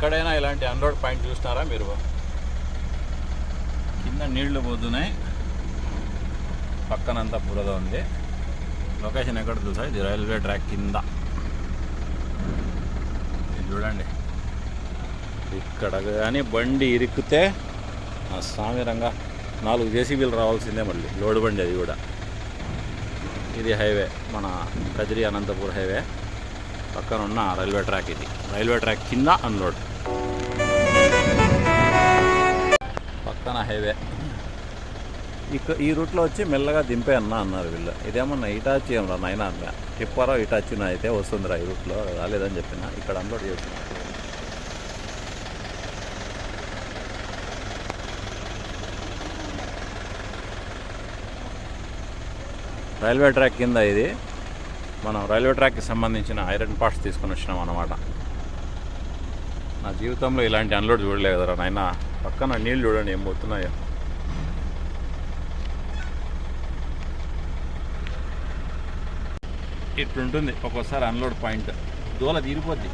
ఎక్కడైనా ఇలాంటి unload point చూస్తున్నారా మీరు? కింద నీళ్లు పోతున్నాయి, పక్కనంతా బురద ఉంది. లొకేషన్ ఎక్కడ తెలుసా? ఇది రైల్వే ట్రాక్ కింద. ఇది చూడండి, ఇక్కడ కానీ బండి ఇరిక్కితే ఆ సామిరంగా 4 జేసీబీలు రావాల్సిందే. మళ్ళీ లోడ్ బండి అది కూడా. ఇది హైవే, మన కదిరి అనంతపూర్ హైవే పక్కన ఉన్న రైల్వే ట్రాక్. ఇది రైల్వే ట్రాక్ కింద అన్లోడ్, పక్కన హైవే. ఈ రూట్లో వచ్చి మెల్లగా దింపే అన్నారు వీళ్ళు. ఇదేమన్నా ఇటాచి ఏమన్నా నైనా టిప్పరో ఇటాచినా అయితే వస్తుందిరా ఈ రూట్లో, రాలేదని చెప్పిన. ఇక్కడ అన్లోడ్ చేస్తున్నా. రైల్వే ట్రాక్ కింద ఇది. మనం రైల్వే ట్రాక్కి సంబంధించిన ఐరన్ పార్ట్స్ తీసుకొని వచ్చినాం అన్నమాట. నా జీవితంలో ఇలాంటి అన్లోడ్ చూడలేదు కదరా నాయన. పక్కన నీళ్ళు చూడండి ఏం పోతున్నాయో. ఇట్లుంటుంది ఒక్కోసారి అన్లోడ్ పాయింట్. దూల తీరిపోద్ది.